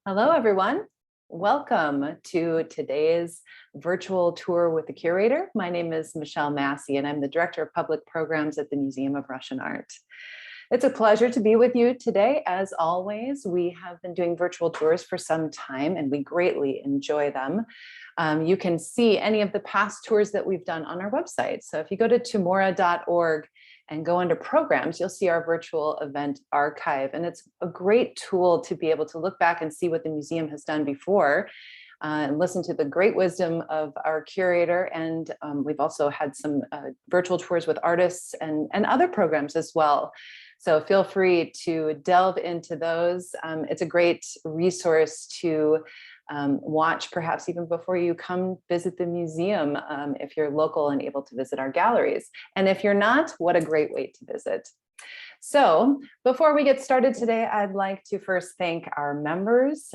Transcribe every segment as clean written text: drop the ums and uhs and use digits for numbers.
Hello, everyone. Welcome to today's virtual tour with the curator. My name is Massey, and I'm the Director of Public Programs at the Museum of Russian Art. It's a pleasure to be with you today. As always, we have been doing virtual tours for some time, and we greatly enjoy them. You can see any of the past tours that we've done on our website. So if you go to TMORA.org and go under programs, you'll see our virtual event archive. And it's a great tool to be able to look back and see what the museum has done before and listen to the great wisdom of our curator. And we've also had some virtual tours with artists and other programs as well. So feel free to delve into those. It's a great resource to watch perhaps even before you come visit the museum, if you're local and able to visit our galleries. And if you're not, what a great way to visit. So before we get started today, I'd like to first thank our members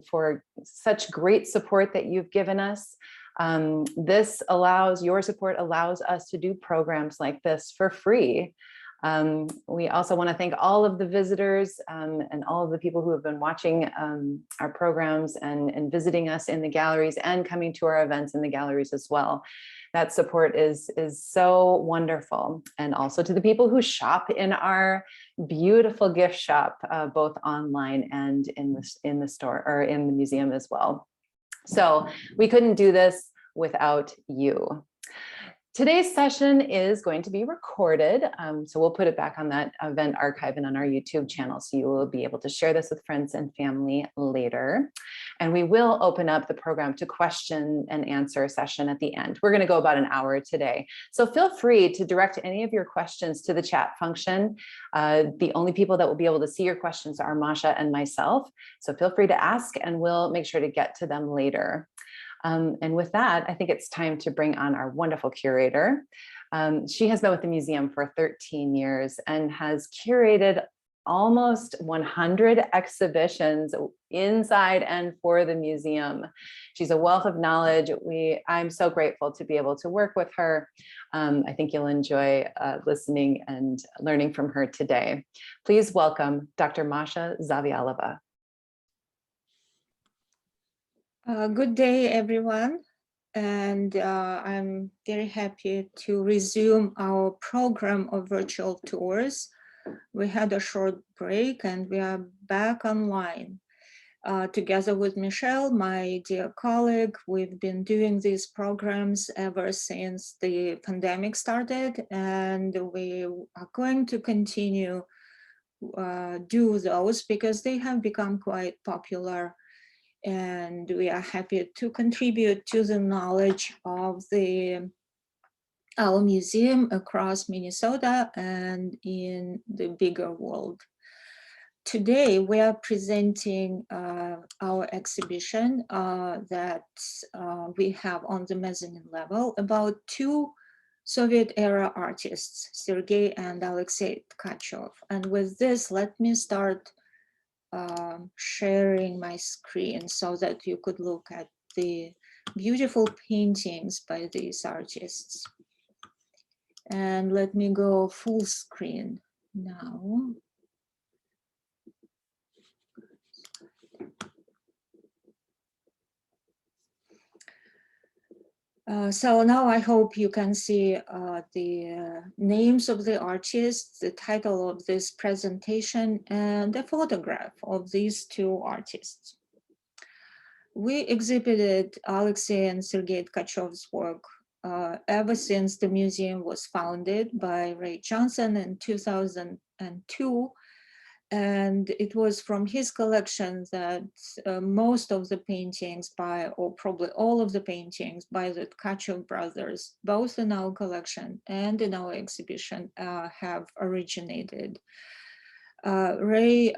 for such great support that you've given us. Your support allows us to do programs like this for free. We also want to thank all of the visitors and all of the people who have been watching our programs and visiting us in the galleries and coming to our events in the galleries as well. That support is so wonderful. And also to the people who shop in our beautiful gift shop, both online and in the store or in the museum as well. So we couldn't do this without you. Today's session is going to be recorded, so we'll put it back on that event archive and on our YouTube channel, so you will be able to share this with friends and family later. And we will open up the program to question and answer session at the end. We're going to go about an hour today, so feel free to direct any of your questions to the chat function. The only people that will be able to see your questions are Masha and myself, so feel free to ask and we'll make sure to get to them later. And with that, I think it's time to bring on our wonderful curator. She has been with the museum for 13 years and has curated almost 100 exhibitions inside and for the museum. She's a wealth of knowledge. I'm so grateful to be able to work with her. I think you'll enjoy listening and learning from her today. Please welcome Dr. Masha Zavialova. Good day, everyone, and I'm very happy to resume our program of virtual tours. We had a short break and we are back online. Together with Michelle, my dear colleague, we've been doing these programs ever since the pandemic started, and we are going to continue do those because they have become quite popular. And we are happy to contribute to the knowledge of our museum across Minnesota and in the bigger world. Today, we are presenting our exhibition that we have on the mezzanine level about two Soviet-era artists, Sergei and Aleksei Tkachev. And with this, let me start sharing my screen so that you could look at the beautiful paintings by these artists. And let me go full screen now. So now I hope you can see the names of the artists, the title of this presentation, and the photograph of these two artists. We exhibited Aleksei and Sergei Tkachev's work ever since the museum was founded by Ray Johnson in 2002. And it was from his collection that most of the paintings or probably all of the paintings by the Kachov brothers, both in our collection and in our exhibition, have originated. Ray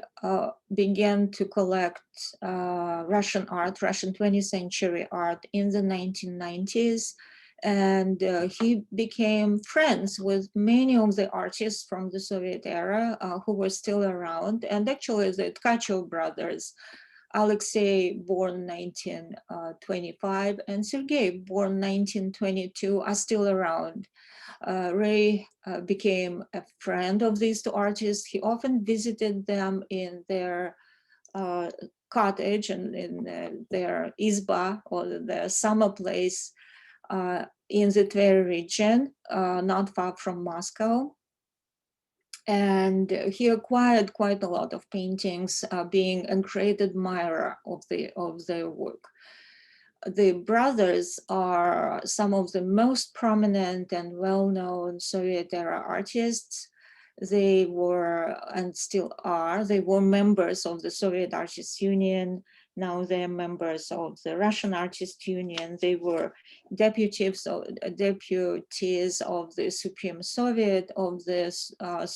began to collect Russian art, Russian 20th century art in the 1990s. And he became friends with many of the artists from the Soviet era who were still around. And actually the Tkachev brothers, Aleksei, born 1925, and Sergei, born 1922, are still around. Ray became a friend of these two artists. He often visited them in their cottage and in their izba, or the summer place in the Tver region, not far from Moscow. And he acquired quite a lot of paintings, being a great admirer of their work. The brothers are some of the most prominent and well-known Soviet-era artists. They were, and still are, they were members of the Soviet Artists Union. Now they're members of the Russian Artists Union. They were deputies of the Supreme Soviet of the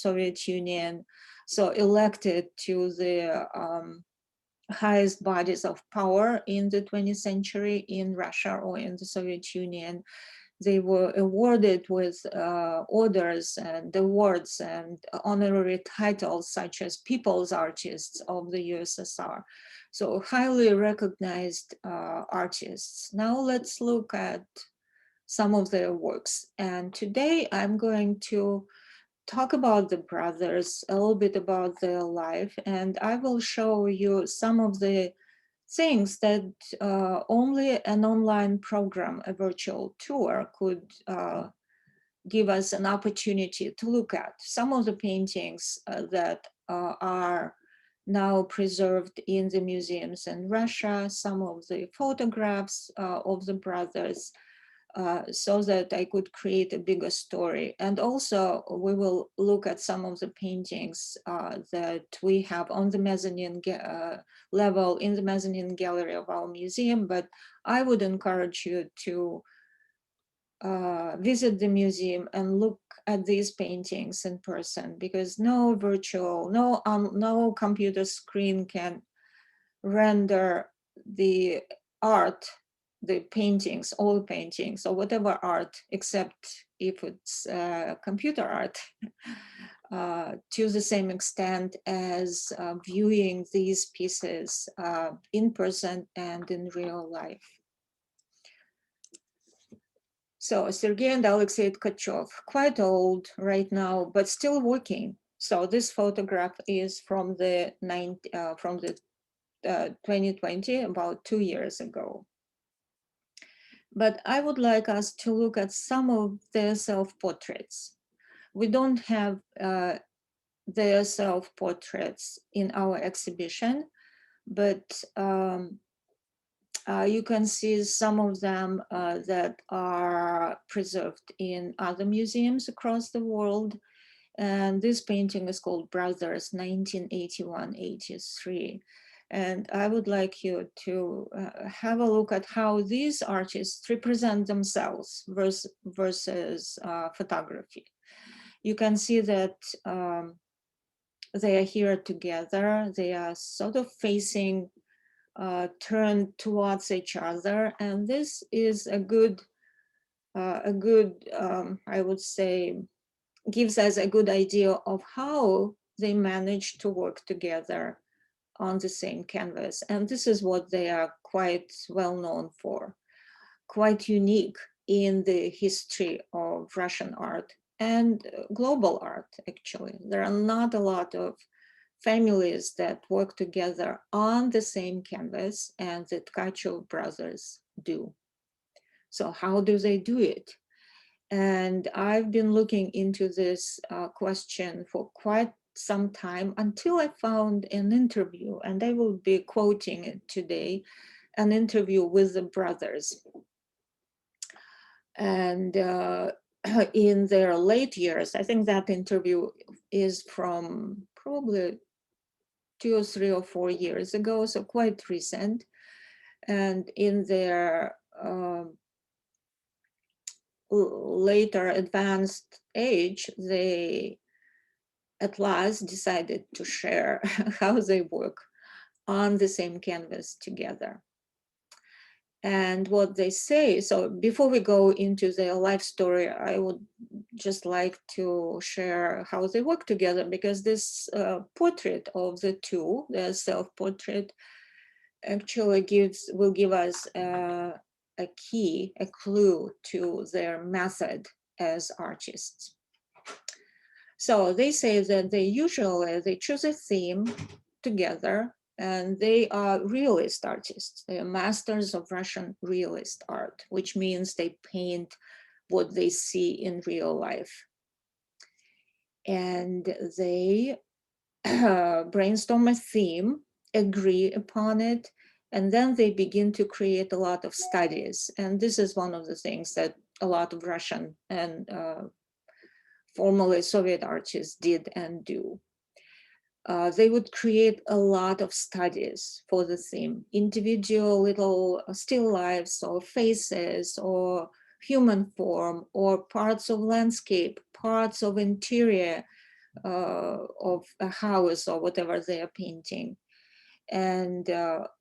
Soviet Union. So elected to the highest bodies of power in the 20th century in Russia or in the Soviet Union. They were awarded with orders and awards and honorary titles such as People's Artists of the USSR. So highly recognized artists. Now let's look at some of their works. And today I'm going to talk about the brothers, a little bit about their life, and I will show you some of the things that only an online program, a virtual tour, could give us an opportunity to look at. Some of the paintings that are now preserved in the museums in Russia, some of the photographs of the brothers, so that I could create a bigger story. And also we will look at some of the paintings that we have on the mezzanine level in the mezzanine gallery of our museum, but I would encourage you to visit the museum and look at these paintings in person, because no virtual, no computer screen can render the art, the paintings, all paintings, or whatever art, except if it's computer art, to the same extent as viewing these pieces in person and in real life. So Sergei and Aleksei Tkachev, quite old right now, but still working. So this photograph is from the 2020, about 2 years ago. But I would like us to look at some of their self-portraits. We don't have their self-portraits in our exhibition, but you can see some of them that are preserved in other museums across the world. And this painting is called Brothers 1981-83. And I would like you to have a look at how these artists represent themselves versus photography. You can see that they are here together. They are sort of facing, turned towards each other. And this is a good, I would say, gives us a good idea of how they managed to work together on the same canvas. And this is what they are quite well known for, quite unique in the history of Russian art and global art, actually. There are not a lot of families that work together on the same canvas, and the Tkachev brothers do. So how do they do it? And I've been looking into this question for quite some time until I found an interview, and I will be quoting it today, an interview with the brothers. And in their late years, I think that interview is from probably 2 or 3 or 4 years ago, so quite recent. And in their later advanced age, they at last decided to share how they work on the same canvas together. And what they say, so before we go into their life story, I would just like to share how they work together, because this portrait of the two, their self-portrait, actually will give us a key, a clue to their method as artists. So they say that they choose a theme together, and they are realist artists. They are masters of Russian realist art, which means they paint what they see in real life. And they brainstorm a theme, agree upon it, and then they begin to create a lot of studies. And this is one of the things that a lot of Russian and formerly Soviet artists did and do. They would create a lot of studies for the theme, individual little still lifes or faces or human form or parts of landscape, parts of interior of a house or whatever they are painting. And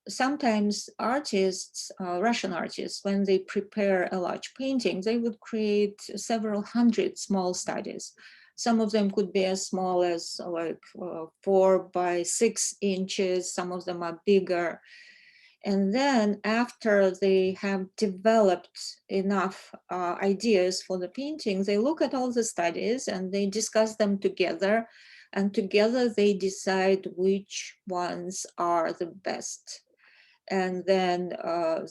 sometimes artists, Russian artists, when they prepare a large painting, they would create several hundred small studies. Some of them could be as small as like 4 by 6 inches. Some of them are bigger. And then after they have developed enough ideas for the painting, they look at all the studies and they discuss them together. And together they decide which ones are the best. And then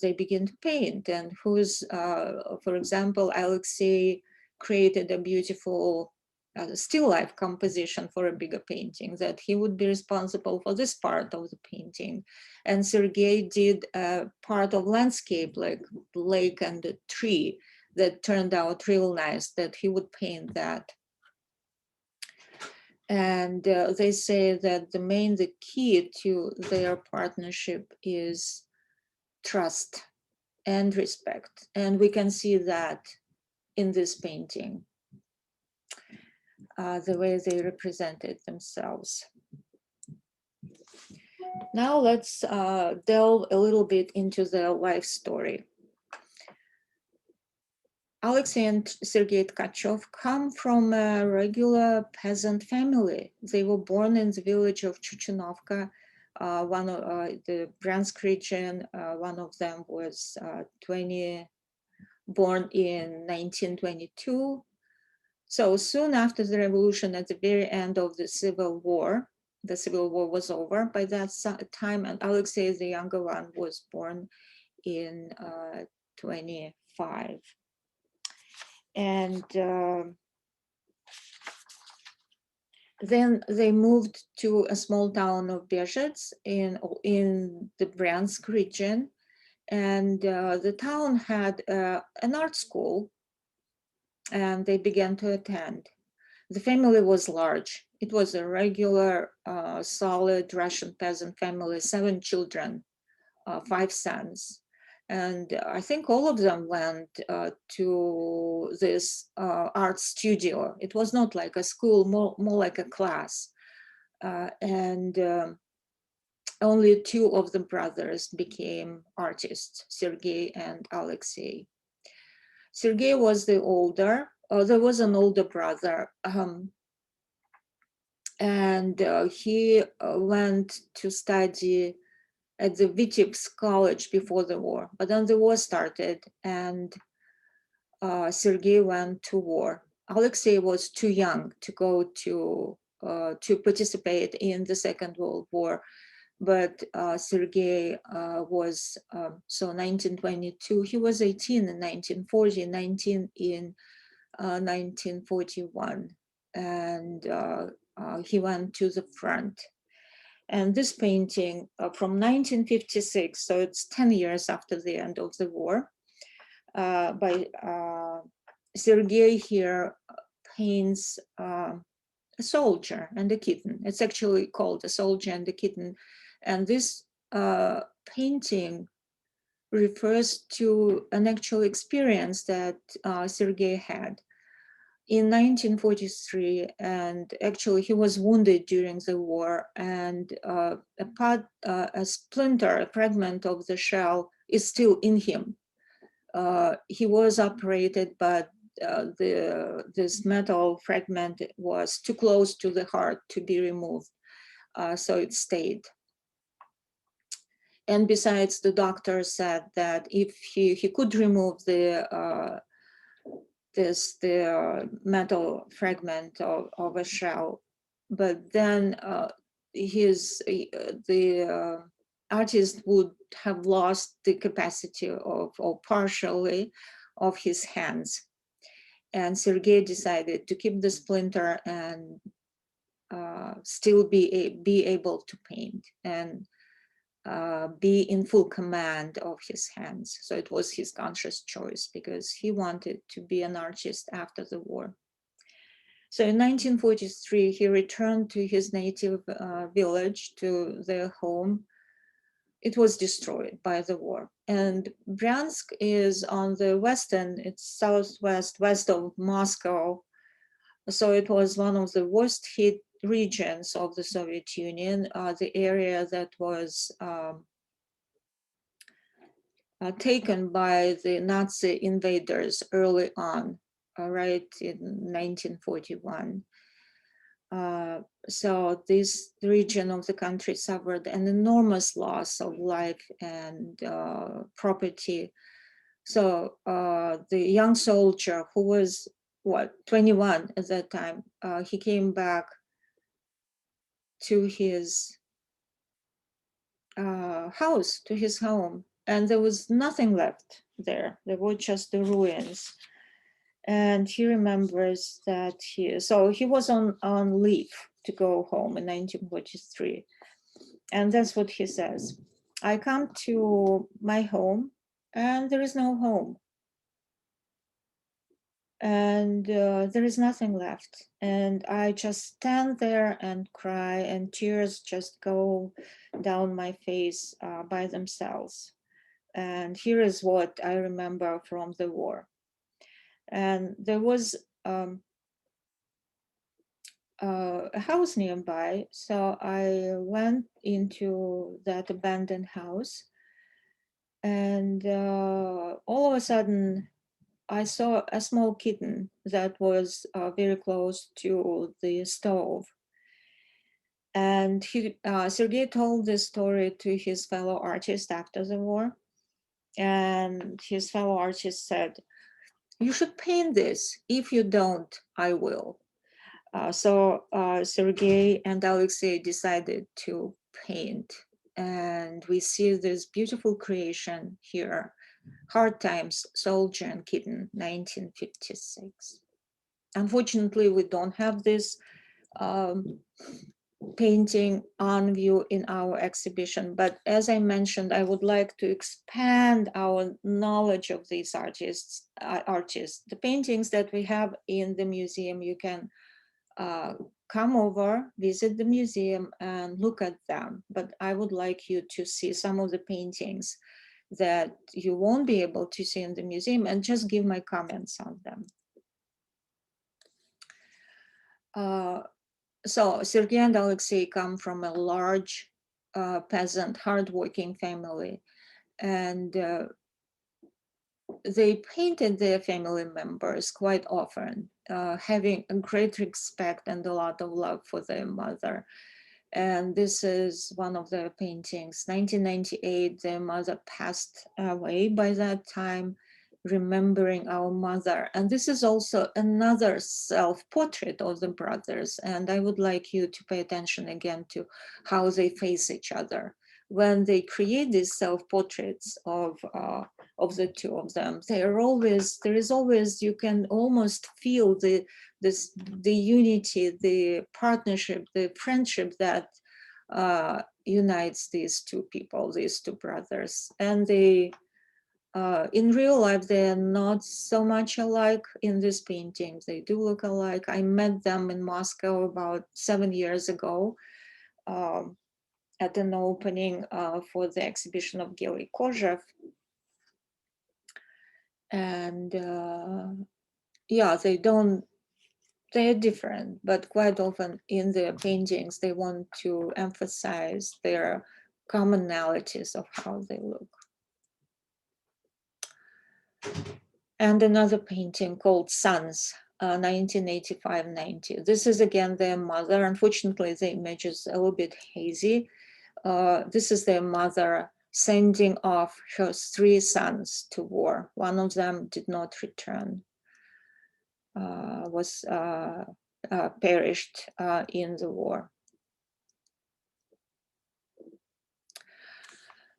they begin to paint. And for example, Aleksei created a beautiful still life composition for a bigger painting that he would be responsible for this part of the painting. And Sergei did a part of landscape like lake and a tree that turned out real nice, that he would paint that. And they say that the key to their partnership is trust and respect. And we can see that in this painting. The way they represented themselves. Now let's delve a little bit into their life story. Aleksei and Sergei Tkachev come from a regular peasant family. They were born in the village of Chugunovka, one of the Bryansk region. One of them was born in 1922. So soon after the revolution, at the very end of the Civil War was over by that time, and Aleksei, the younger one, was born in 25. And then they moved to a small town of Bezhets in the Bryansk region. And the town had an art school, and they began to attend. The family was large. It was a regular, solid Russian peasant family, 7 children, 5 sons. And I think all of them went to this art studio. It was not like a school, more like a class. And only 2 of the brothers became artists, Sergei and Aleksei. Sergei was the older. There was an older brother, and he went to study at the Vitebsk College before the war. But then the war started, and Sergei went to war. Aleksei was too young to go to participate in the Second World War. But Sergei was, so 1922, he was 18 in 1940, 19 in 1941. And he went to the front. And this painting from 1956, so it's 10 years after the end of the war, by Sergei here paints a soldier and a kitten. It's actually called A Soldier and a Kitten. And this painting refers to an actual experience that Sergei had in 1943. And actually he was wounded during the war, and a splinter, a fragment of the shell is still in him. He was operated, but this metal fragment was too close to the heart to be removed, so it stayed. And besides, the doctor said that if he could remove the metal fragment of a shell, but then the artist would have lost the capacity of, or partially, of his hands. And Sergei decided to keep the splinter and still be able to paint and be in full command of his hands. So it was his conscious choice because he wanted to be an artist after the war. So in 1943, he returned to his native village, to their home. It was destroyed by the war. And Bryansk is on the western, it's southwest, west of Moscow. So it was one of the worst hit regions of the Soviet Union, the area that was taken by the Nazi invaders early on, right in 1941. So this region of the country suffered an enormous loss of life and property. So the young soldier who was, 21 at that time, he came back to his house, to his home, and there was nothing left there. There were just the ruins. And he remembers that he was on leave to go home in 1943. And that's what he says. I come to my home and there is no home. And there is nothing left. And I just stand there and cry, and tears just go down my face by themselves. And here is what I remember from the war. And there was a house nearby. So I went into that abandoned house. And all of a sudden, I saw a small kitten that was very close to the stove. And Sergei told this story to his fellow artist after the war. And his fellow artist said, "You should paint this. If you don't, I will." So Sergei and Aleksei decided to paint. And we see this beautiful creation here, Hard Times, Soldier and Kitten, 1956. Unfortunately, we don't have this painting on view in our exhibition. But as I mentioned, I would like to expand our knowledge of these artists. The paintings that we have in the museum, you can come over, visit the museum and look at them. But I would like you to see some of the paintings that you won't be able to see in the museum and just give my comments on them. So Sergei and Aleksei come from a large peasant, hardworking family, and they painted their family members quite often, having a great respect and a lot of love for their mother. And this is one of their paintings. 1998, their mother passed away by that time, remembering our mother. And this is also another self-portrait of the brothers. And I would like you to pay attention again to how they face each other. When they create these self-portraits of the two of them, there is always, you can almost feel the unity, the partnership, the friendship that unites these two people, these two brothers. And they, in real life, they are not so much alike in these paintings. They do look alike. I met them in Moscow about 7 years ago at an opening for the exhibition of Sergei Kachov. And yeah, they're different, but quite often in their paintings, they want to emphasize their commonalities of how they look. And another painting called Sons, 1985-90. This is again their mother. Unfortunately, the image is a little bit hazy. This is their mother sending off her 3 sons to war. One of them did not return, was perished in the war.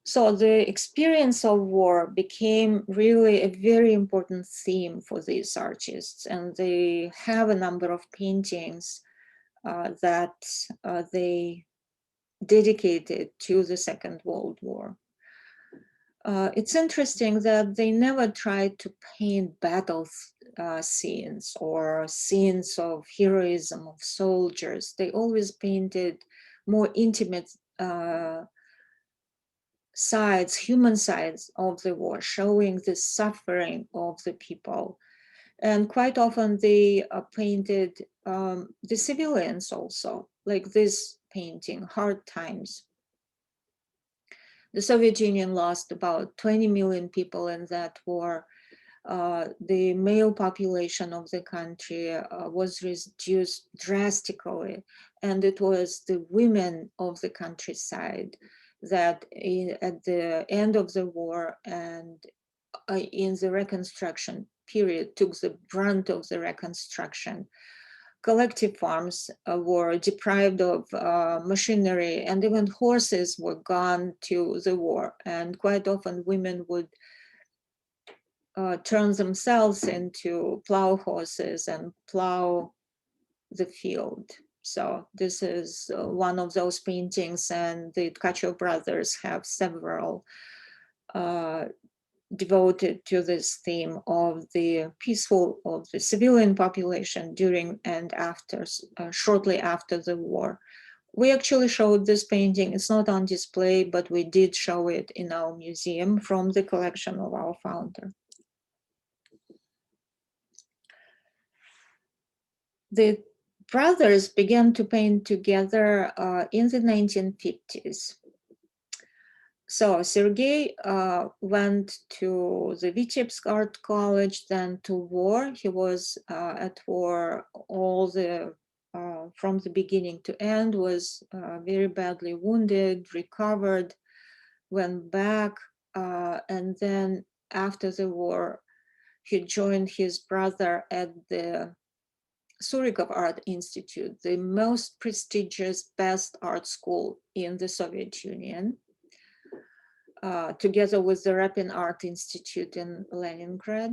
So the experience of war became really a very important theme for these artists, and they have a number of paintings that they dedicated to the Second World War. It's interesting that they never tried to paint battle scenes or scenes of heroism of soldiers. They always painted more intimate sides, human sides of the war, showing the suffering of the people. And quite often they painted the civilians also, like this painting, Hard Times. The Soviet Union lost about 20 million people in that war. The male population of the country was reduced drastically, and it was the women of the countryside that at the end of the war and in the reconstruction period took the brunt of the reconstruction. Collective farms were deprived of machinery, and even horses were gone to the war. And quite often women would turn themselves into plow horses and plow the field. So this is one of those paintings, and the Tkachev brothers have several devoted to this theme of the peaceful, of the civilian population during and after, shortly after the war. We actually showed this painting. It's not on display, but we did show it in our museum from the collection of our founder. The brothers began to paint together in the 1950s. So Sergei went to the Vitebsk Art College, then to war. He was at war all the from the beginning to end, was very badly wounded, recovered, went back, and then after the war, he joined his brother at the Surikov Art Institute, the most prestigious, best art school in the Soviet Union. Together with the Russian Art Institute in Leningrad.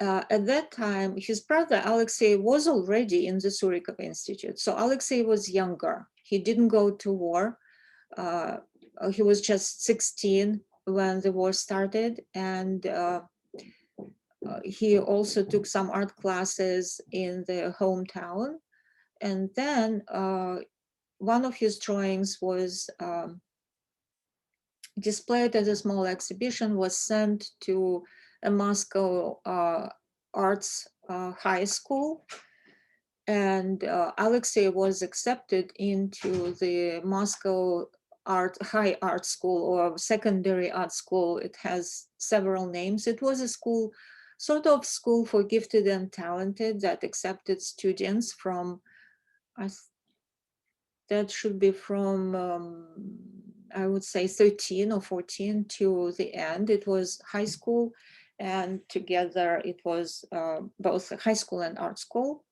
At that time, his brother Aleksei was already in the Surikov Institute. So Aleksei was younger. He didn't go to war. He was just 16 when the war started. And he also took some art classes in the hometown. And then one of his drawings was displayed at a small exhibition, was sent to a Moscow arts high school. And Alexei was accepted into the Moscow high art school or secondary art school. It has several names. It was a school, sort of school for gifted and talented that accepted students from, that should be from, I would say 13 or 14 to the end. It was high school, and together it was both high school and art school.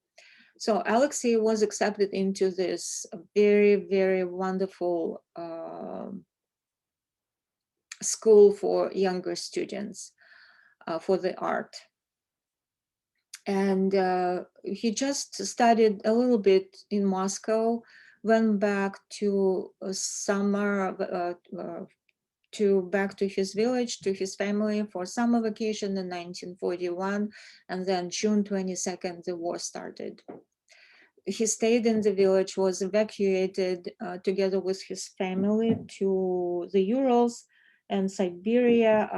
So Alexei was accepted into this very, very wonderful school for younger students for the art. And he just studied a little bit in Moscow, went back to summer, back to his village, to his family for summer vacation in 1941. And then June 22nd, the war started. He stayed in the village, was evacuated together with his family to the Urals and Siberia.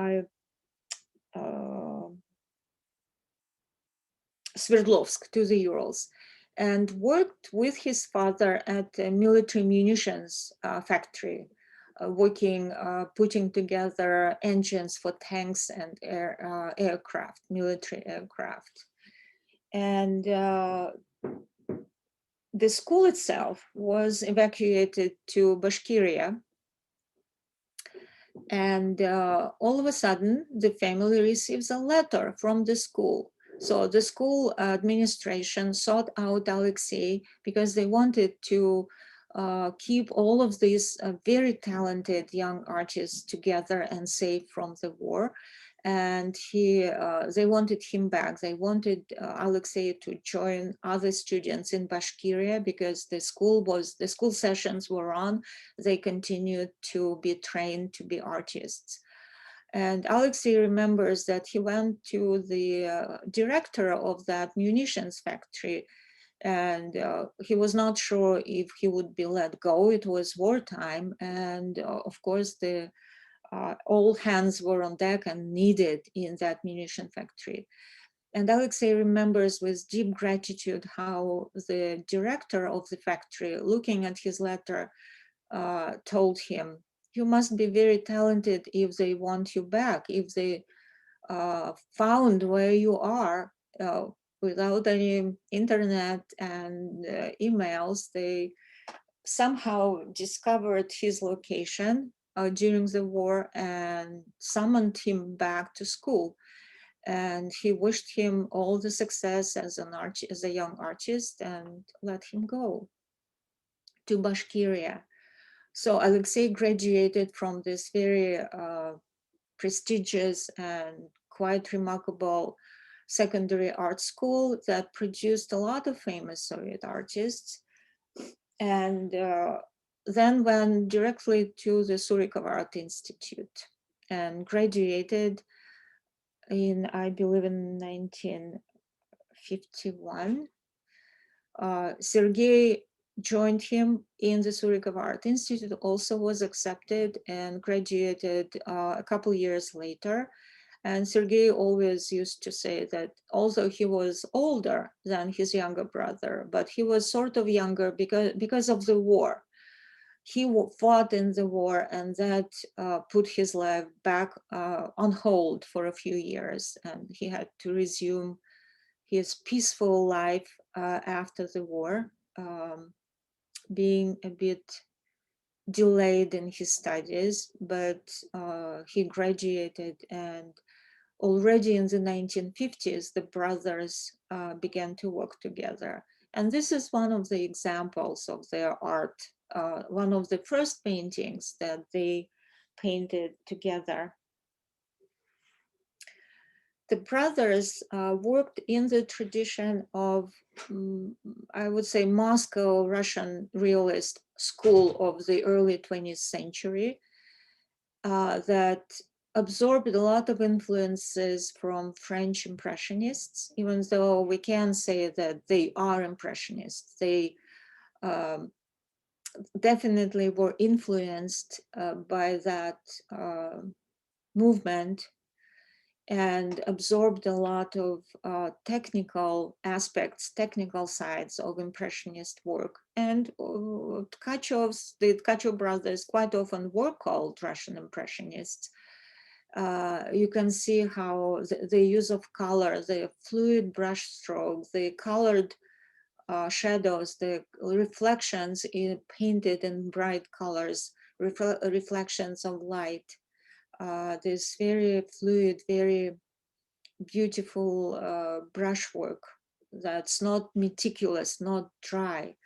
Sverdlovsk, to the Urals, and worked with his father at a military munitions factory, putting together engines for tanks and aircraft, military aircraft. And the school itself was evacuated to Bashkiria. And all of a sudden, the family receives a letter from the school. So the school administration sought out Alexei because they wanted to keep all of these very talented young artists together and safe from the war. And they wanted him back. They wanted Alexei to join other students in Bashkiria because the school sessions were on. They continued to be trained to be artists. And Alexei remembers that he went to the director of that munitions factory, and he was not sure if he would be let go. It was wartime, and of course all hands were on deck and needed in that munition factory. And Alexei remembers with deep gratitude how the director of the factory, looking at his letter, told him, "You must be very talented if they want you back, if they found where you are without any internet and emails. They somehow discovered his location during the war and summoned him back to school. And he wished him all the success as a young artist and let him go to Bashkiria." So Alexei graduated from this very prestigious and quite remarkable secondary art school that produced a lot of famous Soviet artists. And then went directly to the Surikov Art Institute and graduated in, I believe, in 1951. Sergei joined him in the Surikov Art Institute, also was accepted and graduated a couple years later. And Sergei always used to say that although he was older than his younger brother, but he was sort of younger because of the war. He fought in the war, and that put his life back on hold for a few years, and he had to resume his peaceful life after the war, being a bit delayed in his studies, but he graduated, and already in the 1950s, the brothers began to work together. And this is one of the examples of their art, one of the first paintings that they painted together. The brothers worked in the tradition of, I would say, Moscow Russian Realist school of the early 20th century that absorbed a lot of influences from French Impressionists, even though we can say that they are Impressionists. They definitely were influenced by that movement and absorbed a lot of technical aspects, technical sides of Impressionist work. And the Tkachov brothers quite often were called Russian Impressionists. You can see how the use of color, the fluid brush stroke, the colored shadows, the reflections painted in bright colors, reflections of light, this very fluid, very beautiful brushwork that's not meticulous, not dry.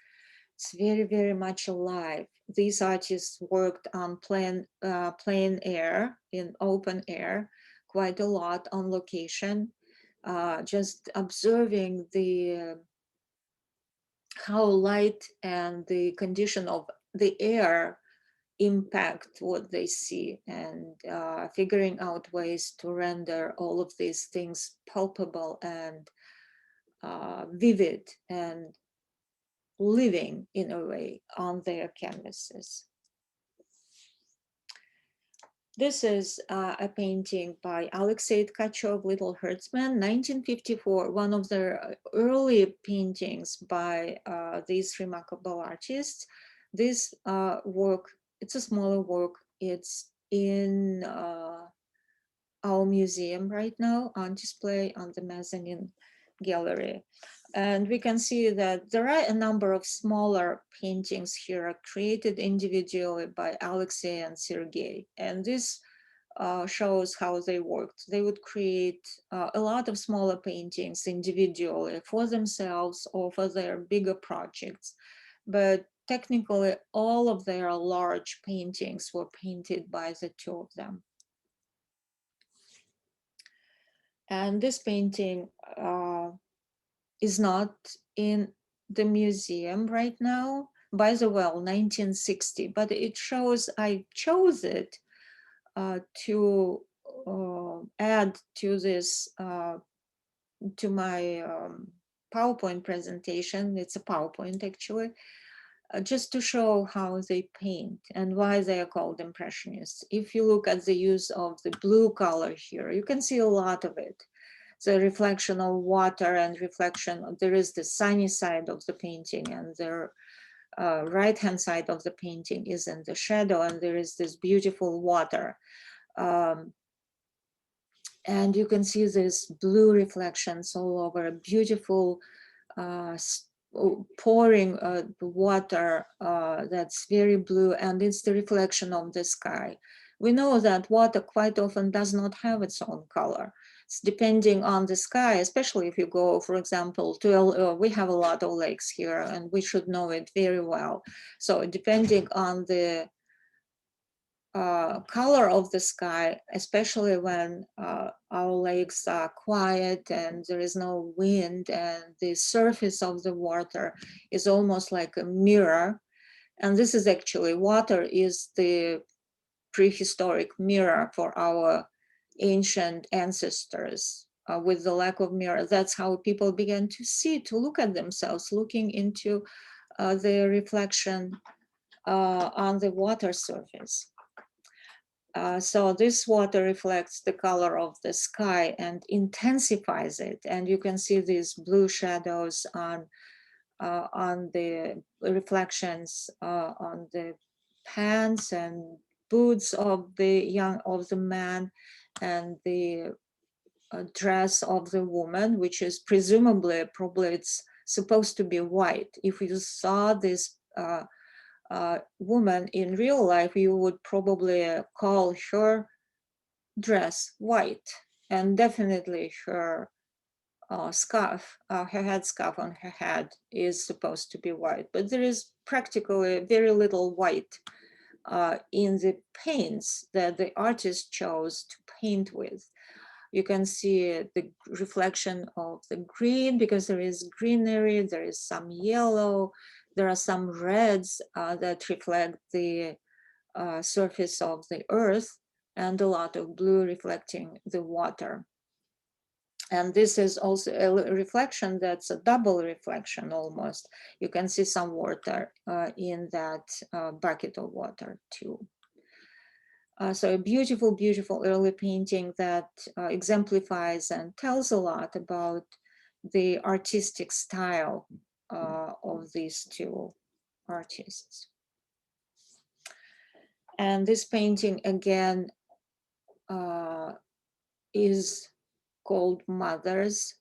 It's very, very much alive. These artists worked on plain air, in open air, quite a lot on location, just observing how light and the condition of the air impact what they see, and figuring out ways to render all of these things palpable and vivid and living in a way on their canvases. This is a painting by Aleksei Tkachev, Little Herdsman, 1954, one of the early paintings by these remarkable artists. This work, it's a smaller work. It's in our museum right now on display on the mezzanine gallery. And we can see that there are a number of smaller paintings here created individually by Alexei and Sergei. And this shows how they worked. They would create a lot of smaller paintings individually for themselves or for their bigger projects. But technically all of their large paintings were painted by the two of them. And this painting is not in the museum right now. By the way, 1960, but it shows, I chose it to add to this, to my PowerPoint presentation. It's a PowerPoint actually, just to show how they paint and why they are called Impressionists. If you look at the use of the blue color here, you can see a lot of it. The reflection of water and reflection, there is the sunny side of the painting, and the right-hand side of the painting is in the shadow, and there is this beautiful water. And you can see this blue reflections all over, beautiful pouring water that's very blue, and it's the reflection of the sky. We know that water quite often does not have its own color. It's depending on the sky, especially if you go, for example, to we have a lot of lakes here, and we should know it very well. So depending on the color of the sky, especially when our lakes are quiet and there is no wind, and the surface of the water is almost like a mirror. And this is actually, water is the prehistoric mirror for our ancient ancestors. With the lack of mirror, that's how people began to see, to look at themselves, looking into the reflection on the water surface. So this water reflects the color of the sky and intensifies it. And you can see these blue shadows on the reflections on the pants and boots of the man, and the dress of the woman, which is probably it's supposed to be white. If you saw this woman in real life, you would probably call her dress white, and definitely her scarf, her headscarf on her head is supposed to be white, but there is practically very little white in the paints that the artist chose to paint with. You can see the reflection of the green, because there is greenery, there is some yellow, there are some reds that reflect the surface of the earth, and a lot of blue reflecting the water. And this is also a reflection that's a double reflection almost. You can see some water in that bucket of water too. So a beautiful, beautiful early painting that exemplifies and tells a lot about the artistic style of these two artists. And this painting again is called Mothers.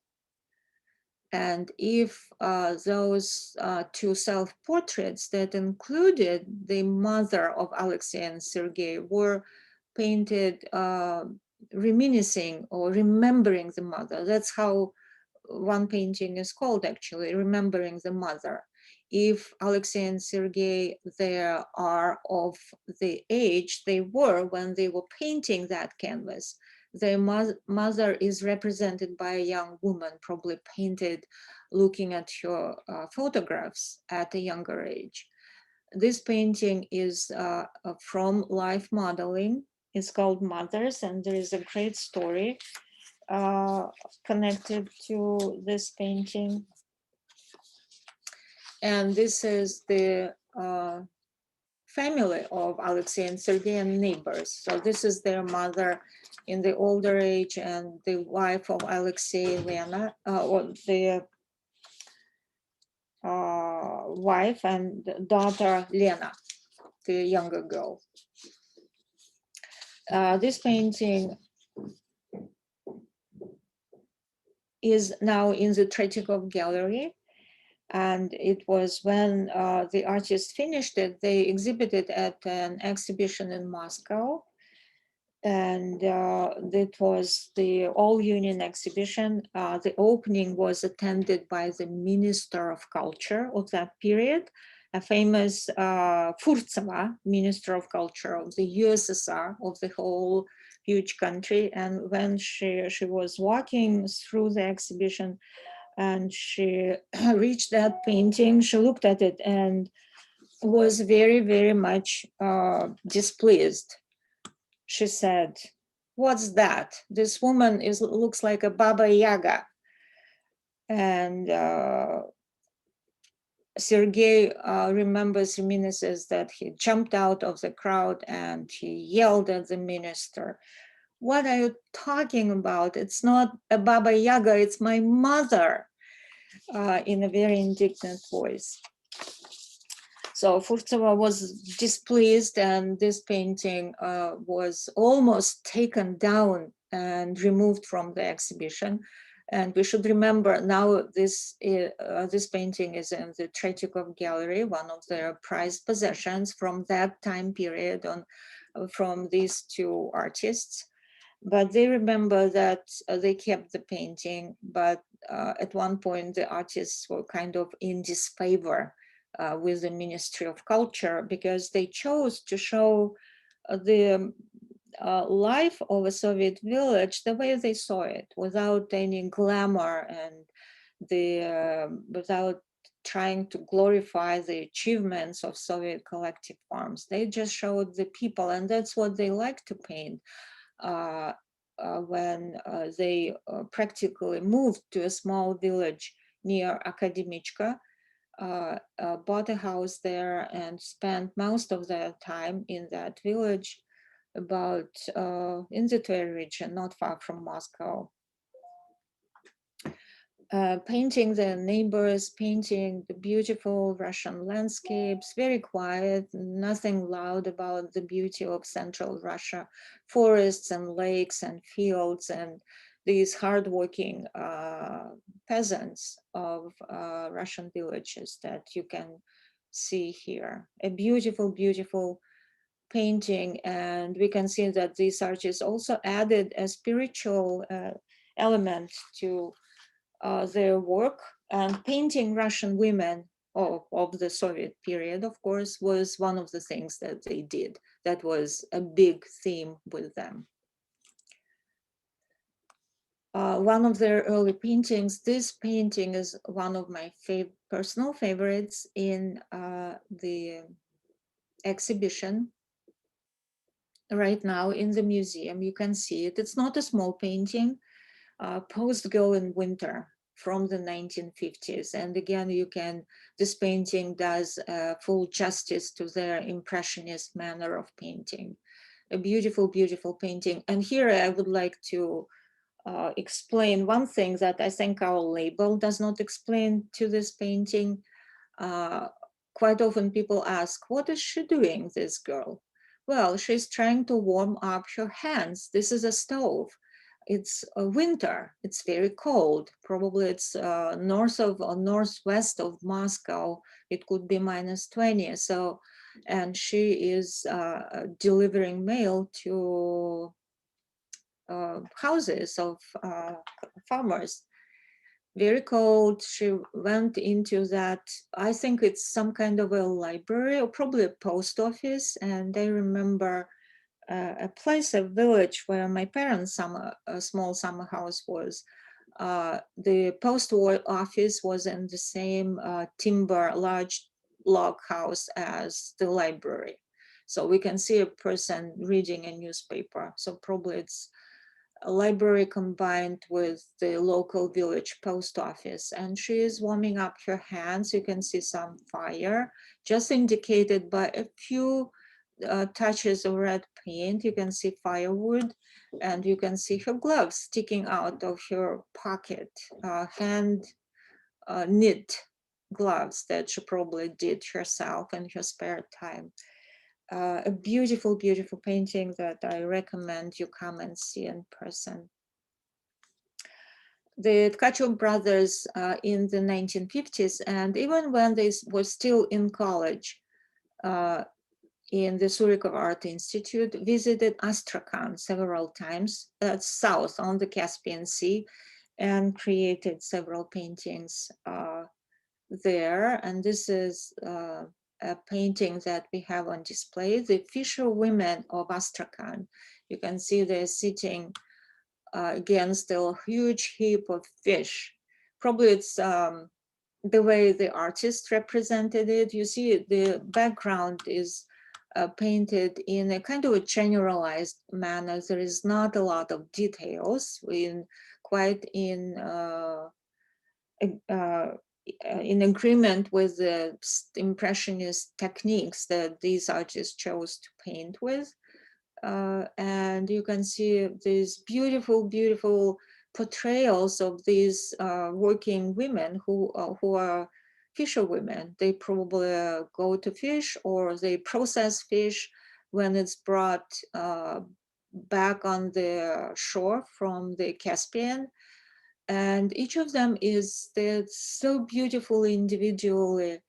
And if those two self-portraits that included the mother of Aleksei and Sergei were painted reminiscing or remembering the mother, that's how one painting is called actually, Remembering the Mother. If Aleksei and Sergei, they are of the age they were when they were painting that canvas, their mother is represented by a young woman, probably painted looking at her photographs at a younger age. This painting is from life modeling. It's called Mothers, and there is a great story connected to this painting. And this is the family of Aleksei and Sergei, and neighbors. So this is their mother in the older age, and the wife of Aleksei, Lena, or the wife and daughter Lena, the younger girl. This painting is now in the Tretyakov Gallery. And it was when the artist finished it, they exhibited at an exhibition in Moscow. And it was the all-union exhibition. The opening was attended by the Minister of Culture of that period. a famous Furtseva, Minister of Culture of the USSR, of the whole huge country. And when she was walking through the exhibition and she reached that painting, she looked at it and was very, very much displeased. She said, "What's that? This woman looks like a Baba Yaga." And Sergei reminisces that he jumped out of the crowd and he yelled at the minister, "What are you talking about? It's not a Baba Yaga, it's my mother," in a very indignant voice. So Furtseva was displeased, and this painting was almost taken down and removed from the exhibition. And we should remember now this painting is in the Tretyakov Gallery, one of their prized possessions from that time period from these two artists. But they remember that they kept the painting, but at one point the artists were kind of in disfavor with the Ministry of Culture, because they chose to show the life of a Soviet village the way they saw it, without any glamour and without trying to glorify the achievements of Soviet collective farms. They just showed the people, and that's what they like to paint. When they practically moved to a small village near Akademichka, bought a house there and spent most of their time in that village, about in the Tver region, not far from Moscow. Painting the neighbors, painting the beautiful Russian landscapes, very quiet, nothing loud about the beauty of central Russia, forests and lakes and fields and these hardworking peasants of Russian villages that you can see here. A beautiful, beautiful painting, and we can see that these artists also added a spiritual element to their work, and painting Russian women of the Soviet period, of course, was one of the things that they did. That was a big theme with them. One of their early paintings, this painting is one of my personal favorites in the exhibition right now in the museum. You can see it. It's not a small painting, Post Girl in Winter from the 1950s. And again, this painting does full justice to their impressionist manner of painting. A beautiful, beautiful painting. And here I would like to explain one thing that I think our label does not explain to this painting. Quite often people ask, what is she doing, this girl? Well, she's trying to warm up her hands. This is a stove. It's winter, it's very cold. Probably it's north of or northwest of Moscow. It could be -20. So, and she is delivering mail to houses of farmers. Very cold. She went into that, I think it's some kind of a library or probably a post office. And I remember a place, a village where my parents' small summer house was. The post office was in the same timber, large log house as the library. So we can see a person reading a newspaper. So probably it's a library combined with the local village post office. And she is warming up her hands. You can see some fire, just indicated by a few touches of red paint. You can see firewood, and you can see her gloves sticking out of her pocket, hand knit gloves that she probably did herself in her spare time. A beautiful, beautiful painting that I recommend you come and see in person. The Tkachev brothers in the 1950s, and even when they were still in college, in the Surikov Art Institute, visited Astrakhan several times, south on the Caspian Sea, and created several paintings there. And this is painting that we have on display, the fisher women of Astrakhan. You can see they're sitting against a huge heap of fish. Probably it's the way the artist represented it. You see the background is painted in a kind of a generalized manner. There is not a lot of details, quite in agreement with the impressionist techniques that these artists chose to paint with. And you can see these beautiful, beautiful portrayals of these working women who are fisher women. They probably go to fish, or they process fish when it's brought back on the shore from the Caspian. And each of them is so beautifully individually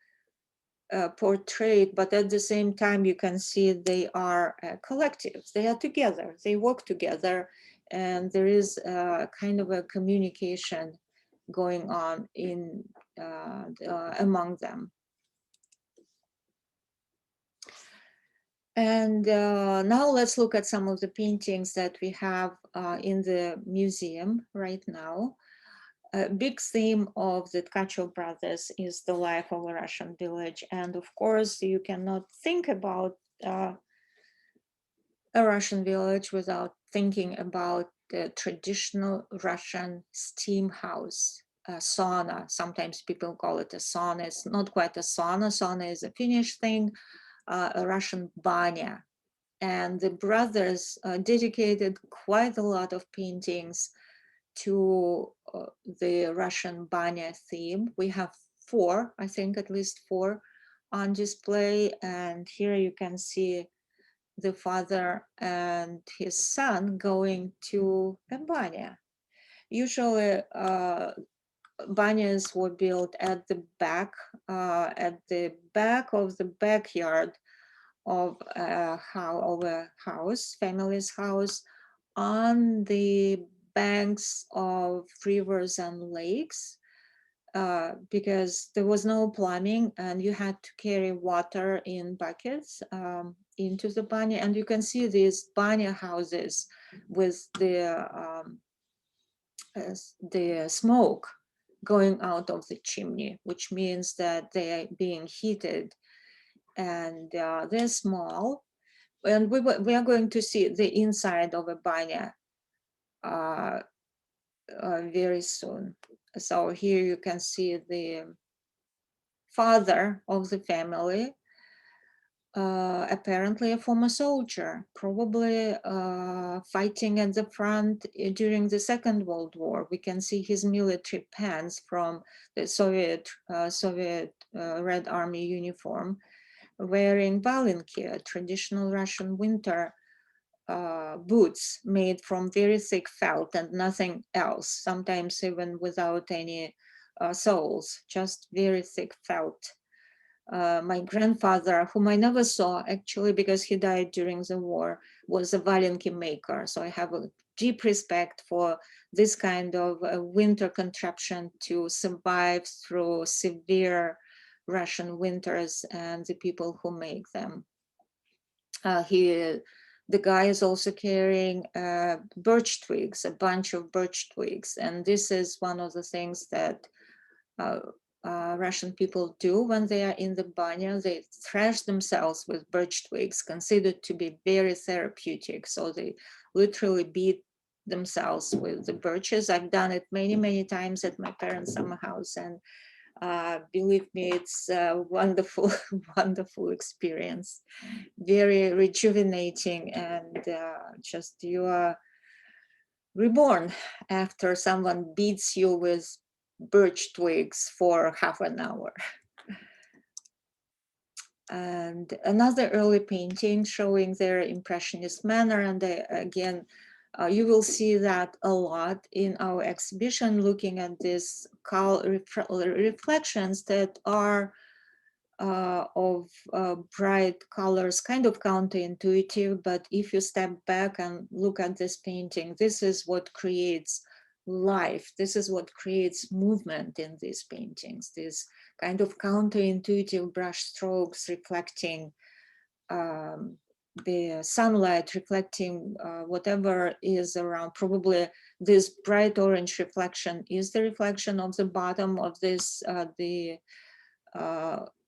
portrayed, but at the same time you can see they are collectives. They are together, they work together, and there is kind of a communication going on in among them. And now let's look at some of the paintings that we have in the museum right now. A big theme of the Tkachov brothers is the life of a Russian village. And of course, you cannot think about a Russian village without thinking about the traditional Russian steam house, sauna. Sometimes people call it a sauna. It's not quite a sauna. Sauna is a Finnish thing, a Russian banya. And the brothers dedicated quite a lot of paintings to the Russian banya theme. We have 4, I think at least 4 on display. And here you can see the father and his son going to a banya. Usually banyas were built at the back of the backyard of a house, family's house, on the banks of rivers and lakes, because there was no plumbing and you had to carry water in buckets into the banya. And you can see these banya houses with the smoke going out of the chimney, which means that they are being heated, and they're small. And we are going to see the inside of a banya very soon. So here you can see the father of the family, apparently a former soldier, probably fighting at the front during the Second World War. We can see his military pants from the Soviet Red Army uniform, wearing valinki, a traditional Russian winter boots made from very thick felt and nothing else, sometimes even without any soles, just very thick felt. My grandfather, whom I never saw actually because he died during the war, was a valinki maker. So I have a deep respect for this kind of winter contraption to survive through severe Russian winters and the people who make them. The guy is also carrying birch twigs, a bunch of birch twigs. And this is one of the things that Russian people do when they are in the banya. They thrash themselves with birch twigs, considered to be very therapeutic. So they literally beat themselves with the birches. I've done it many, many times at my parents' summer house. And believe me, it's a wonderful, wonderful experience. Very rejuvenating, and just you are reborn after someone beats you with birch twigs for half an hour. And another early painting showing their impressionist manner, and again, you will see that a lot in our exhibition, looking at these reflections that are of bright colors, kind of counterintuitive, but if you step back and look at this painting, this is what creates life. This is what creates movement in these paintings, these kind of counterintuitive brush strokes reflecting the sunlight, reflecting whatever is around. Probably this bright orange reflection is the reflection of the bottom of this, the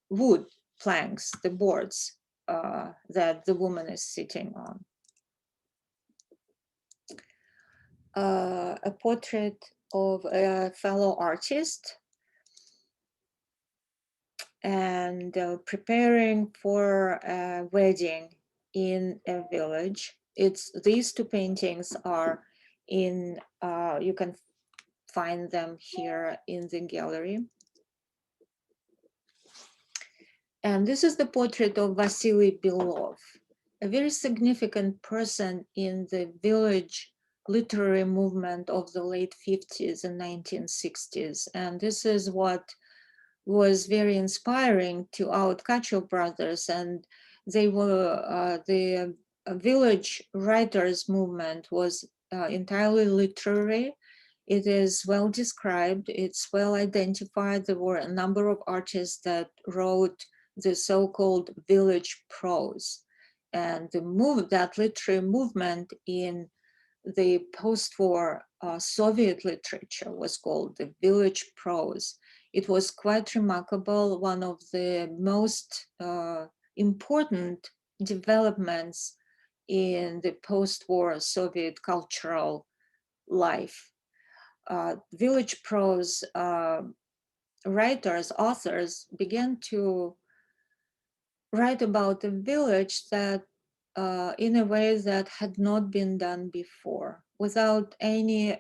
wood planks, the boards that the woman is sitting on. A portrait of a fellow artist and preparing for a wedding in a village. These two paintings are in, you can find them here in the gallery. And this is the portrait of Vasily Belov, a very significant person in the village literary movement of the late 50s and 1960s. And this is what was very inspiring to our Tkachev brothers. And they were, the village writers movement was entirely literary. It is well described, it's well identified. There were a number of artists that wrote the so-called village prose. And that literary movement in the post-war Soviet literature was called the village prose. It was quite remarkable, one of the most important developments in the post-war Soviet cultural life. Village prose writers, authors began to write about a village that in a way that had not been done before, without any,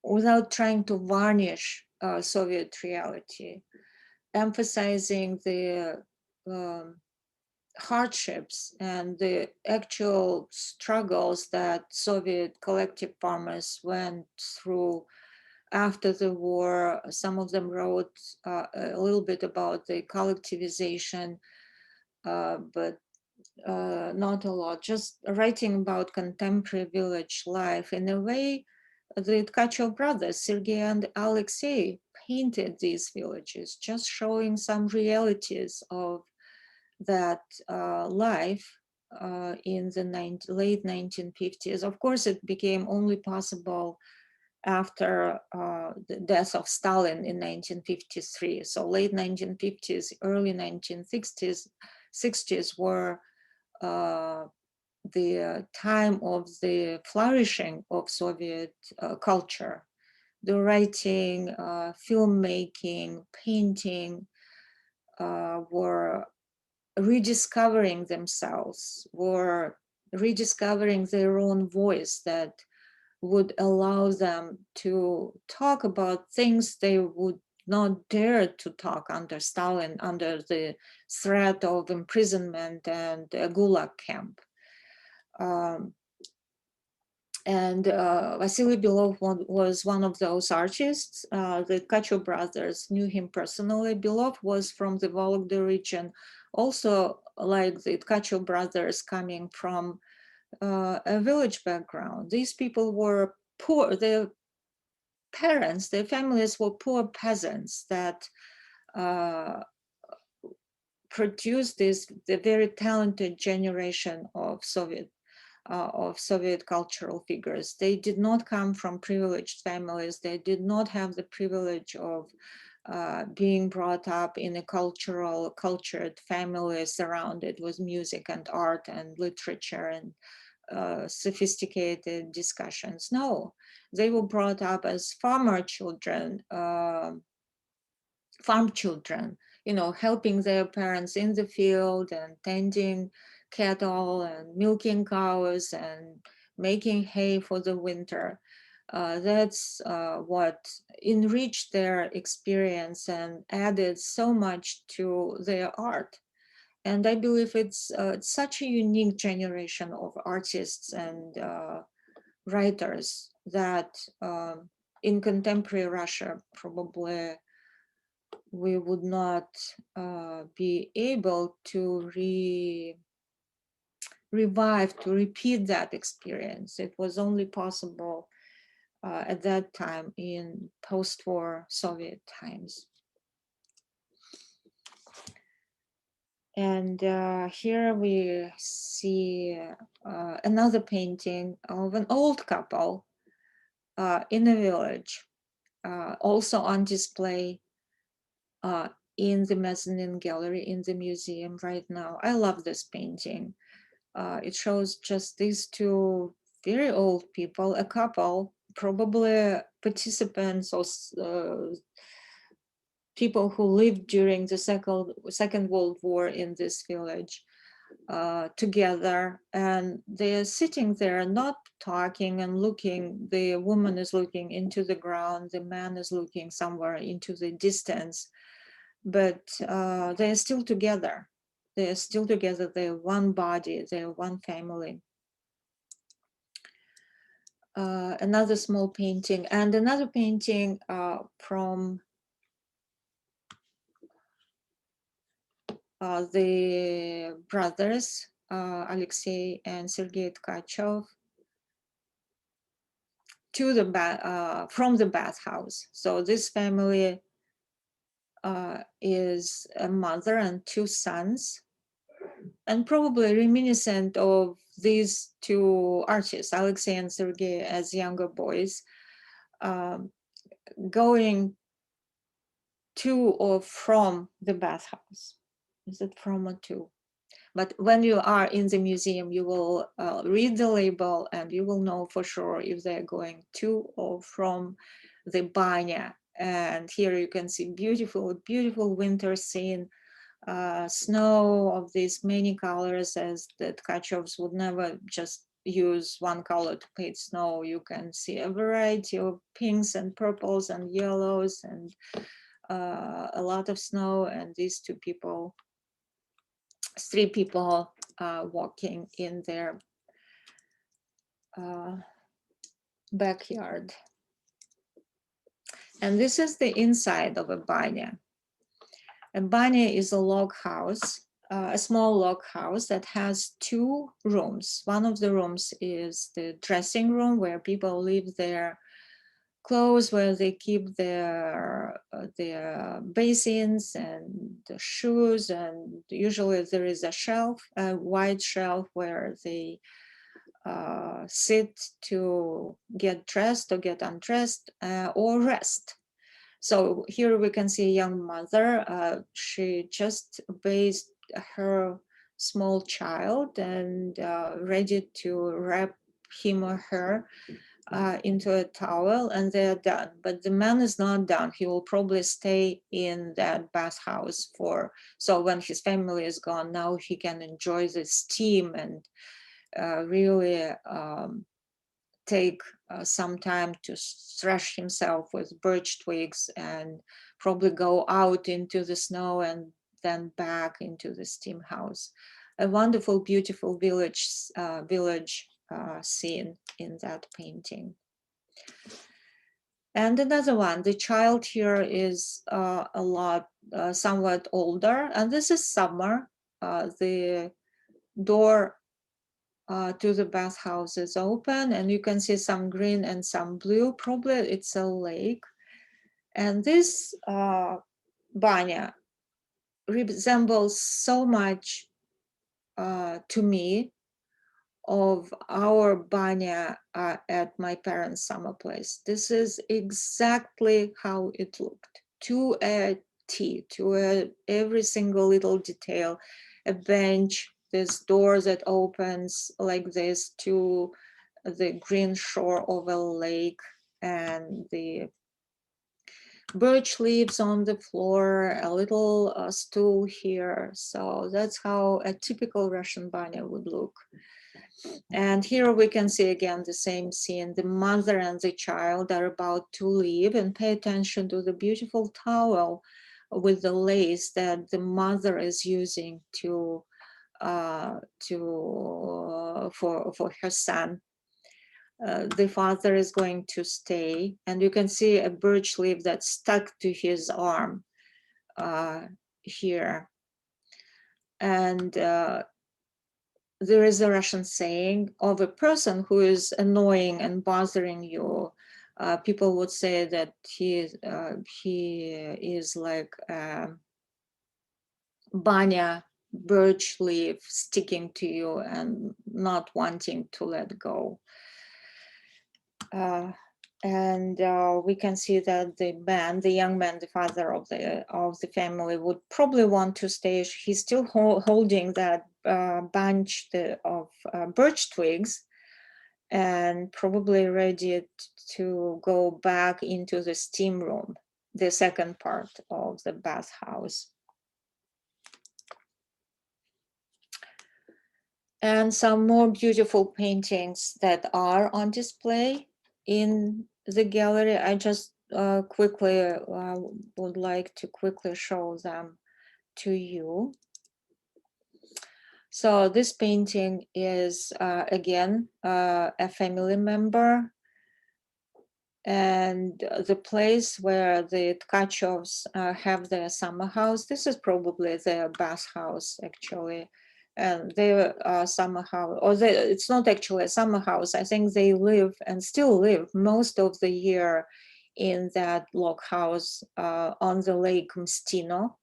without trying to varnish Soviet reality, emphasizing the hardships and the actual struggles that Soviet collective farmers went through after the war. Some of them wrote a little bit about the collectivization, but not a lot, just writing about contemporary village life. In a way, the Tkachev brothers, Sergei and Aleksei, painted these villages, just showing some realities of that life in the late 1950s. Of course, it became only possible after the death of Stalin in 1953. So late 1950s, early 1960s were the time of the flourishing of Soviet culture. The writing, filmmaking, painting were rediscovering themselves, were rediscovering their own voice that would allow them to talk about things they would not dare to talk under Stalin, under the threat of imprisonment and a Gulag camp. Vasily Belov was one of those artists. The Tkachev brothers knew him personally. Belov was from the Vologda region, also like the Tkachev brothers, coming from a village background. These people were poor. Their parents, their families were poor peasants that produced the very talented generation of Soviet cultural figures. They did not come from privileged families. They did not have the privilege of being brought up in a cultured family surrounded with music and art and literature and sophisticated discussions. No, they were brought up as farm children, you know, helping their parents in the field and tending cattle and milking cows and making hay for the winter. That's what enriched their experience and added so much to their art. And I believe it's such a unique generation of artists and writers that in contemporary Russia, probably we would not be able to revive, to repeat that experience. It was only possible at that time in post-war Soviet times. And here we see another painting of an old couple in a village, also on display in the mezzanine gallery in the museum right now. I love this painting. It shows just these two very old people, a couple, probably participants or people who lived during the Second World War in this village together, and they're sitting there not talking and looking. The woman is looking into the ground, the man is looking somewhere into the distance, but they're still together. They're still together, they're one body, they're one family. Another small painting, and another painting from the brothers, Aleksei and Sergei Tkachev, to the from the bathhouse. So this family is a mother and two sons, and probably reminiscent of these two artists, Aleksei and Sergei, as younger boys, going to or from the bathhouse. Is it from or to? But when you are in the museum, you will read the label and you will know for sure if they're going to or from the banya. And here you can see beautiful, beautiful winter scene, snow of these many colors, as the Tkachevs would never just use one color to paint snow. You can see a variety of pinks and purples and yellows and a lot of snow, and these two people, three people walking in their backyard. And this is the inside of a banya. A banya is a log house, a small log house that has two rooms. One of the rooms is the dressing room where people leave their clothes, where they keep their basins and the shoes, and usually there is a shelf, a wide shelf where they sit to get dressed or get undressed or rest. So here we can see a young mother. She just bathed her small child and ready to wrap him or her into a towel, and they're done. But the man is not done. He will probably stay in that bathhouse so when his family is gone, now he can enjoy the steam and really take some time to stretch himself with birch twigs and probably go out into the snow and then back into the steam house. A wonderful, beautiful village scene in that painting. And another one, the child here is somewhat older, and this is summer. The door to the bathhouse is open, and you can see some green and some blue. Probably it's a lake. And this banya resembles so much to me of our banya at my parents' summer place. This is exactly how it looked, to a T, to every single little detail. A bench, this door that opens like this to the green shore of a lake, and the birch leaves on the floor, a little stool here. So that's how a typical Russian banya would look. And here we can see again the same scene. The mother and the child are about to leave, and pay attention to the beautiful towel with the lace that the mother is using for her son. The father is going to stay, and you can see a birch leaf that's stuck to his arm here. And there is a Russian saying of a person who is annoying and bothering you, People would say that he is like banya, birch leaf sticking to you and not wanting to let go. And we can see that the young man, the father of the family, would probably want to stay. He's still holding that bunch of birch twigs, and probably ready to go back into the steam room, the second part of the bathhouse. And some more beautiful paintings that are on display in the gallery. I just quickly would like to quickly show them to you. So this painting is again a family member, and the place where the Tkachevs have their summer house. This is probably their bathhouse, actually. And their summer house, or it's not actually a summer house. I think they live and still live most of the year in that log house on the lake Mstino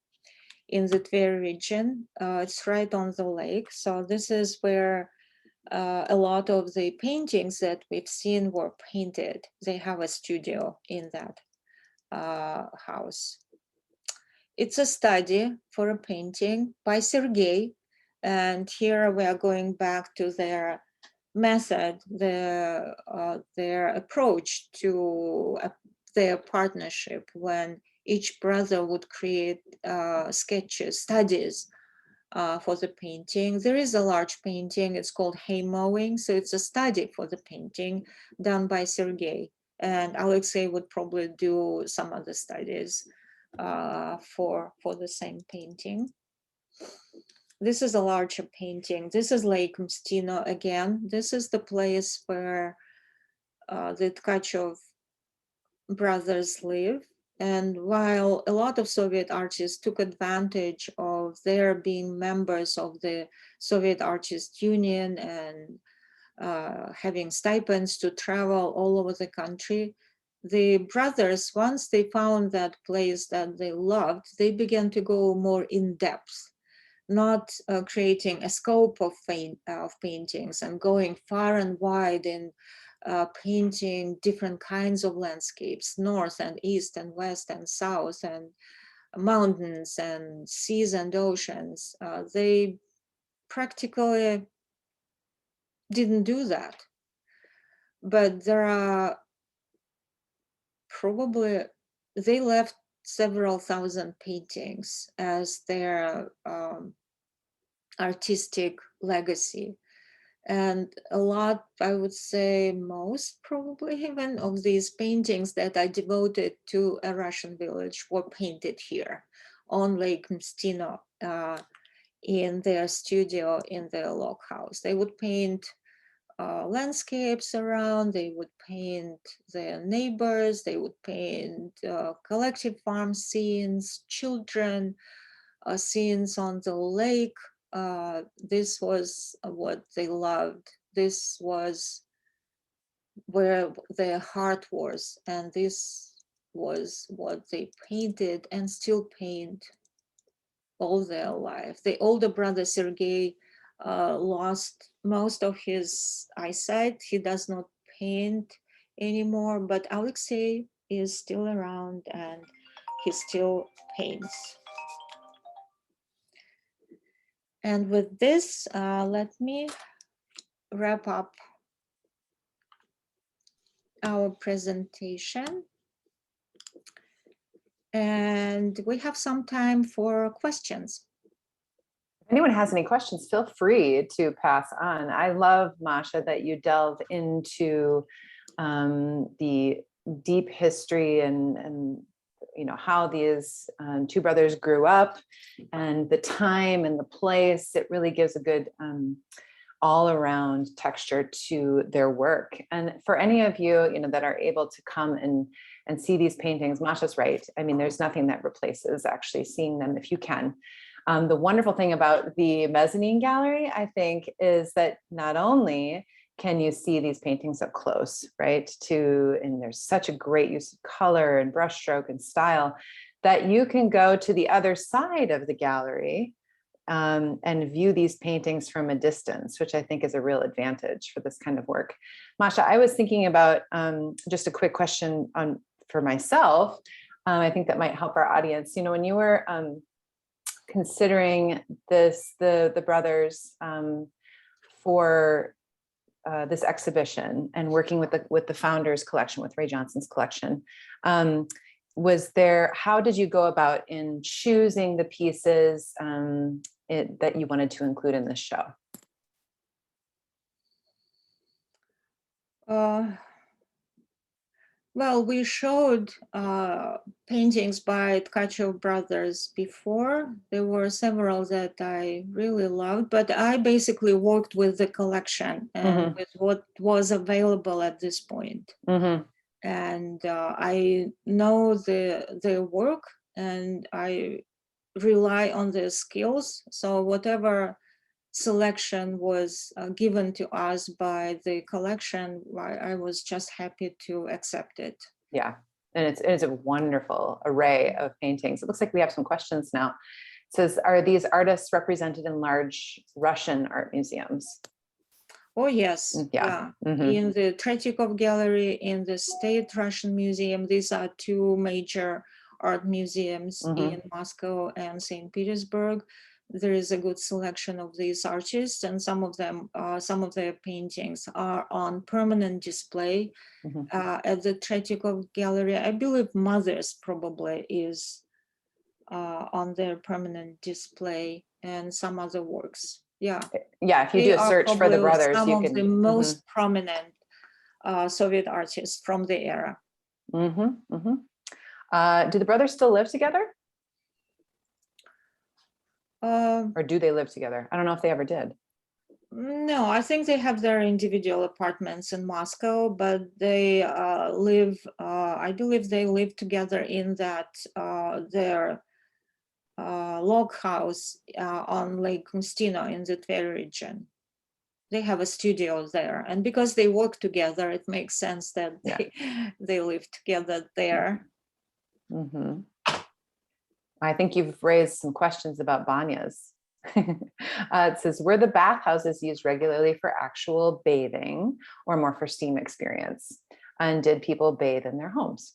in the Tver region. It's right on the lake. So this is where a lot of the paintings that we've seen were painted. They have a studio in that house. It's a study for a painting by Sergei. And here we are going back to their method, their approach to their partnership, when each brother would create sketches, studies for the painting. There is a large painting, it's called Hay Mowing. So it's a study for the painting done by Sergei. And Alexei would probably do some other studies for the same painting. This is a larger painting. This is Lake Mstino again. This is the place where the Tkachev brothers live. And while a lot of Soviet artists took advantage of their being members of the Soviet Artist Union and having stipends to travel all over the country, the brothers, once they found that place that they loved, they began to go more in depth, not creating a scope of paintings and going far and wide in painting different kinds of landscapes, north and east and west and south, and mountains and seas and oceans. They practically didn't do that. But there are probably, they left several thousand paintings as their artistic legacy. And a lot, I would say most probably even, of these paintings that are devoted to a Russian village were painted here on Lake Mstino in their studio in their log house. They would paint landscapes around, they would paint their neighbors, they would paint collective farm scenes, children, scenes on the lake. This was what they loved. This was where their heart was, and this was what they painted and still paint all their life. The older brother Sergei lost most of his eyesight. He does not paint anymore, but Alexei is still around and he still paints. And with this, let me wrap up our presentation. And we have some time for questions. If anyone has any questions, feel free to pass on. I love, Masha, that you delve into the deep history and you know how these two brothers grew up and the time and the place. It really gives a good all-around texture to their work. And for any of you, you know, that are able to come and see these paintings, Masha's right. I mean, there's nothing that replaces actually seeing them if you can. The wonderful thing about the mezzanine gallery, I think, is that not only can you see these paintings up close, right? And there's such a great use of color and brushstroke and style that you can go to the other side of the gallery and view these paintings from a distance, which I think is a real advantage for this kind of work. Masha, I was thinking about just a quick question for myself. I think that might help our audience. You know, when you were considering the brothers for this exhibition and working with the founders collection, with Ray Johnson's collection, how did you go about in choosing the pieces that you wanted to include in this show? Well, we showed paintings by Tkachev brothers before. There were several that I really loved, but I basically worked with the collection and with what was available at this point. And I know their work, and I rely on their skills. So whatever selection was given to us by the collection, I was just happy to accept it. Yeah, and it's a wonderful array of paintings. It looks like we have some questions now. It says, are these artists represented in large Russian art museums? Oh, yes. Yeah. In the Tretyakov Gallery, in the State Russian Museum, these are two major art museums in Moscow and St. Petersburg. There is a good selection of these artists, and some of their paintings are on permanent display at the Tretyakov Gallery. I believe Mothers probably is on their permanent display, and some other works. Yeah, if you do a search for the brothers, some you of can. the most prominent Soviet artists from the era. Do the brothers still live together? Or do they live together? I don't know if they ever did. No, I think they have their individual apartments in Moscow, but they live, I believe they live together in that their log house on Lake Mstino in the Tver region. They have a studio there, and because they work together, it makes sense that they live together there. I think you've raised some questions about banyas. It says, were the bathhouses used regularly for actual bathing or more for steam experience? And did people bathe in their homes?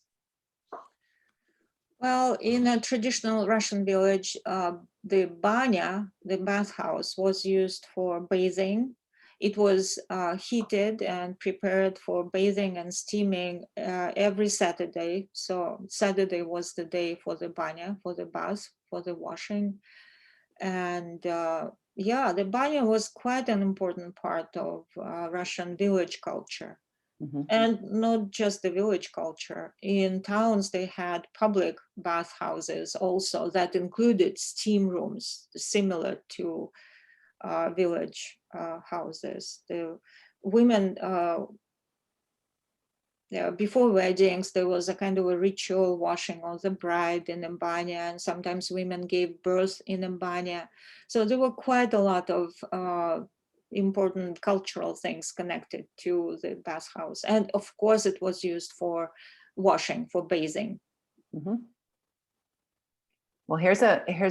Well, in a traditional Russian village, the banya, the bathhouse, was used for bathing. It was heated and prepared for bathing and steaming every Saturday. So Saturday was the day for the banya, for the bath, for the washing. And the banya was quite an important part of Russian village culture. And not just the village culture. In towns, they had public bathhouses also that included steam rooms, similar to village houses. The women, before weddings, there was a kind of a ritual washing of the bride in a banya, and sometimes women gave birth in a banya. So there were quite a lot of important cultural things connected to the bathhouse. And of course, it was used for washing, for bathing. Well, here's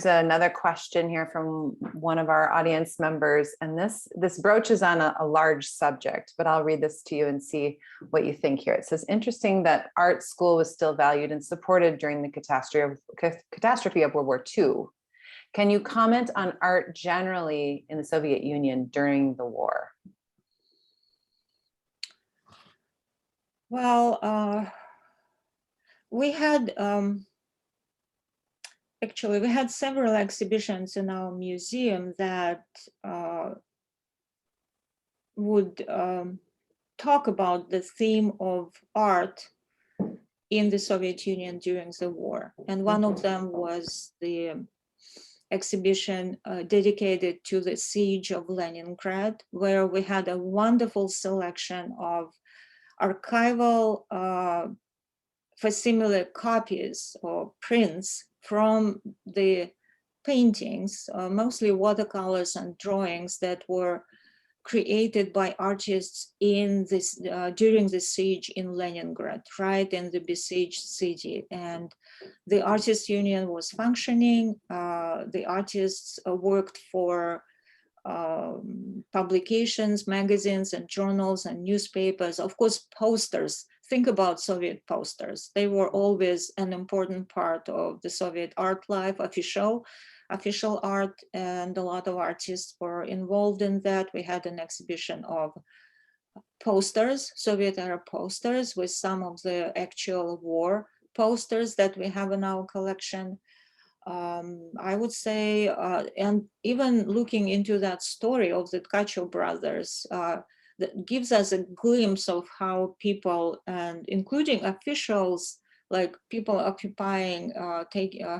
another question here from one of our audience members, and this broaches on a large subject, but I'll read this to you and see what you think here. It says, interesting that art school was still valued and supported during the catastrophe of World War II. Can you comment on art generally in the Soviet Union during the war? Well, we had actually, we had several exhibitions in our museum that would talk about the theme of art in the Soviet Union during the war. And one of them was the exhibition dedicated to the siege of Leningrad, where we had a wonderful selection of archival facsimile copies or prints from the paintings, mostly watercolors and drawings that were created by artists in this during the siege in Leningrad, right in the besieged city. And the artists union was functioning. The artists worked for publications, magazines and journals and newspapers, of course, posters. Think about Soviet posters. They were always an important part of the Soviet art life, official art, and a lot of artists were involved in that. We had an exhibition of posters, Soviet era posters, with some of the actual war posters that we have in our collection. I would say, and even looking into that story of the Tkachev brothers, that gives us a glimpse of how people, and including officials, like people occupying,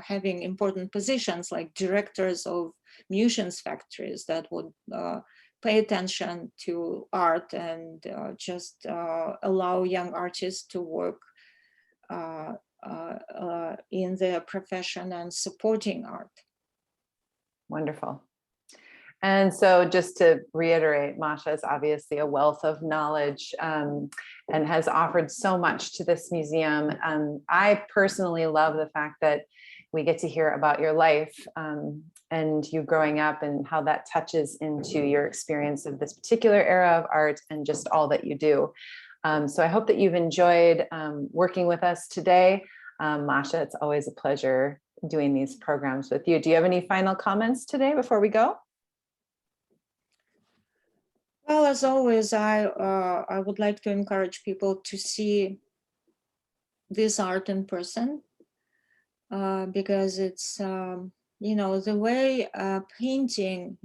having important positions, like directors of munitions factories, that would pay attention to art and just allow young artists to work in their profession and supporting art. Wonderful. And so just to reiterate, Masha is obviously a wealth of knowledge and has offered so much to this museum. I personally love the fact that we get to hear about your life and you growing up and how that touches into your experience of this particular era of art and just all that you do. So I hope that you've enjoyed working with us today. Masha, it's always a pleasure doing these programs with you. Do you have any final comments today before we go? Well, as always, I would like to encourage people to see this art in person because it's, you know, the way painting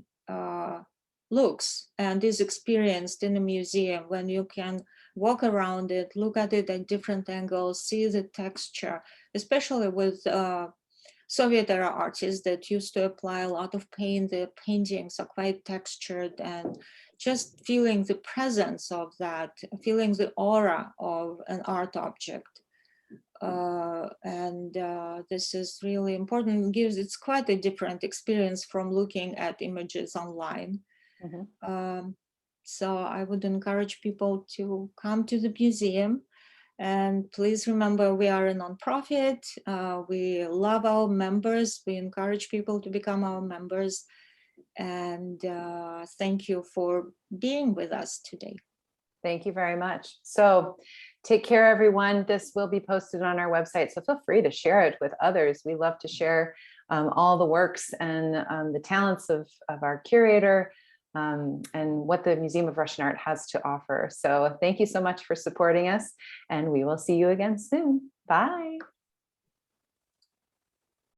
looks and is experienced in a museum when you can walk around it, look at it at different angles, see the texture, especially with Soviet era artists that used to apply a lot of paint. The paintings are quite textured, and just feeling the presence of that, feeling the aura of an art object. This is really important. It's quite a different experience from looking at images online. Mm-hmm. So I would encourage people to come to the museum. And please remember, we are a nonprofit. We love our members. We encourage people to become our members. And thank you for being with us today. Thank you very much. So take care, everyone. This will be posted on our website, so feel free to share it with others. We love to share all the works and the talents of our curator and what the Museum of Russian Art has to offer. So thank you so much for supporting us, and we will see you again soon. Bye.